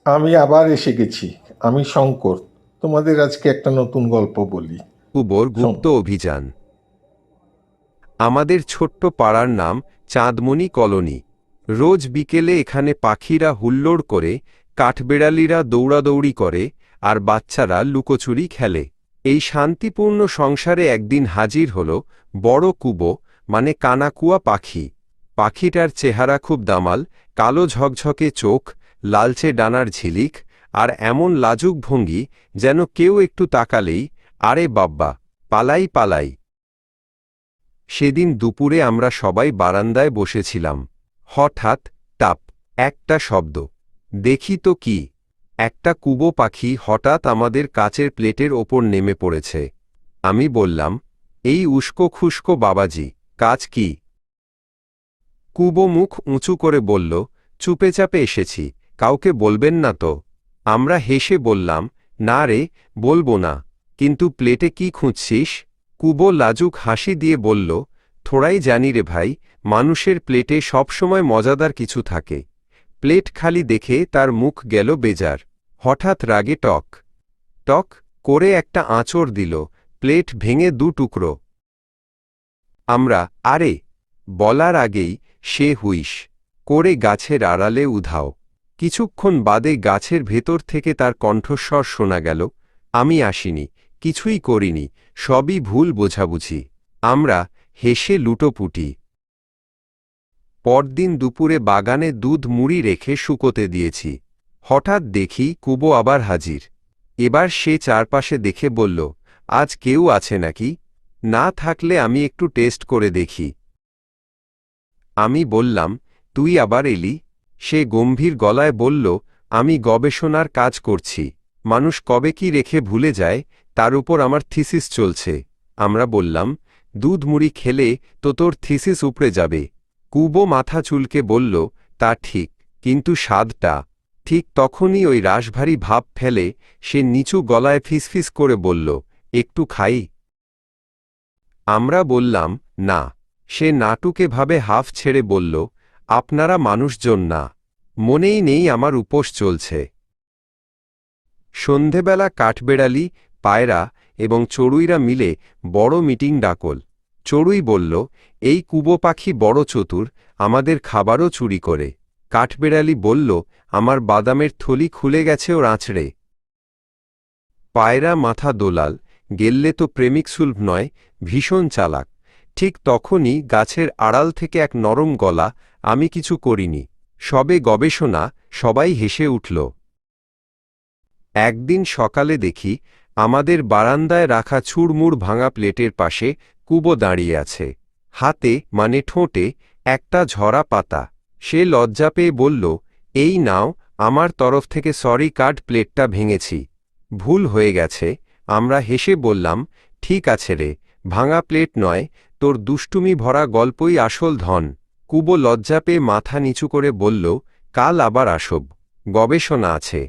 আমি আবার এসে গেছি। আমি শঙ্কর। তোমাদের আজকে একটা নতুন গল্প বলি। কুবোর শোন। গুপ্ত অভিযান। আমাদের ছোট্ট পাড়ার নাম চাঁদমণি কলোনি। রোজ বিকেলে এখানে পাখিরা হুল্লোড় করে, কাঠবেড়ালিরা দৌড়াদৌড়ি করে, আর বাচ্চারা লুকোচুরি খেলে। এই শান্তিপূর্ণ সংসারে একদিন হাজির হল বড় কুবো, মানে কানাকুয়া পাখি। পাখিটার চেহারা খুব দামাল, কালো ঝকঝকে চোখ, লালচে ডানার ঝিলিক, আর এমন লাজুক ভঙ্গি যেন কেউ একটু তাকালেই, আরে বাব্বা, পালাই পালাই। সেদিন দুপুরে আমরা সবাই বারান্দায় বসেছিলাম। হঠাৎ টাপ একটা শব্দ। দেখি তো কি! একটা কুবো পাখি হঠাৎ আমাদের কাচের প্লেটের ওপর নেমে পড়েছে। আমি বললাম, এই উস্কো খুস্কো বাবাজি, কাজ কি? কুবো মুখ উঁচু করে বলল, চুপেচাপে এসেছি, কাউকে বলবেন না তো। আমরা হেসে বললাম, না রে, বলবো না। কিন্তু প্লেটে কি খুঁজছিস? কুবো লাজুক হাসি দিয়ে বলল, থোড়াই জানি রে ভাই, মানুষের প্লেটে সবসময় মজাদার কিছু থাকে। প্লেট খালি দেখে তার মুখ গেল বেজার। হঠাৎ রাগে টক টক করে একটা আঁচড় দিল, প্লেট ভেঙে দু টুকরো। আমরা আরে বলার আগেই সে হুইস করে গাছের আড়ালে উধাও। কিছুক্ষণ বাদে গাছের ভেতর থেকে তার কণ্ঠস্বর শোনা গেল, আমি আসিনি, কিছুই করিনি, সবই ভুল বোঝাবুঝি। আমরা হেসে লুটোপুটি। পরদিন দুপুরে বাগানে দুধ মুড়ি রেখে শুকোতে দিয়েছি। হঠাৎ দেখি কুবো আবার হাজির। এবার সে চারপাশে দেখে বলল, আজ কেউ আছে নাকি? না থাকলে আমি একটু টেস্ট করে দেখি। আমি বললাম, তুই আবার এলি? সে গম্ভীর গলায় বলল, আমি গবেষণার কাজ করছি। মানুষ কবে কি রেখে ভুলে যায়, তার উপর আমার থিসিস চলছে। আমরা বললাম, দুধ মুড়ি খেলে তো তোর থিসিস উপড়ে যাবে। কুবো মাথা চুলকে বলল, তা ঠিক, কিন্তু স্বাদটা। ঠিক তখনই ওই রাশভারী ভাব ফেলে সে নিচু গলায় ফিসফিস করে বলল, একটু খাই? আমরা বললাম, না। সে নাটুকে ভাবে হাফ ছেড়ে বলল, আপনারা মানুষজন না। মনেই নেই আমার উপোস চলছে। সন্ধেবেলা কাঠবেড়ালি, পায়রা এবং চড়ুইরা মিলে বড় মিটিং ডাকল। চড়ুই বলল, এই কুবো পাখি বড় চতুর, আমাদের খাবারও চুরি করে। কাঠবেড়ালি বলল, আমার বাদামের থলি খুলে গেছে ওর আঁচড়ে। পায়রা মাথা দোলাল, গেললে তো প্রেমিক সুলভ নয়, ভীষণ চালাক। ঠিক তখনই গাছের আড়াল থেকে এক নরম গলা, আমি কিছু করিনি, সবে গবেষণা। সবাই হেসে উঠল। একদিন সকালে দেখি আমাদের বারান্দায় রাখা চুড়মুড় ভাঙা প্লেটের পাশে কুবো দাঁড়িয়ে আছে। হাতে মানে ঠোঁটে একটা ঝরা পাতা। সে লজ্জা পেয়ে বলল, এই নাও, আমার তরফ থেকে সরি কার্ড, প্লেটটা ভেঙেছি, ভুল হয়ে গেছে। আমরা হেসে বললাম, ঠিক আছে রে, ভাঙা প্লেট নয়, তোর দুষ্টুমি ভরা গল্পই আসল ধন। কুবো লজ্জা পেয়ে মাথা নিচু করে বলল, কাল আবার আসব, গবেষণা আছে।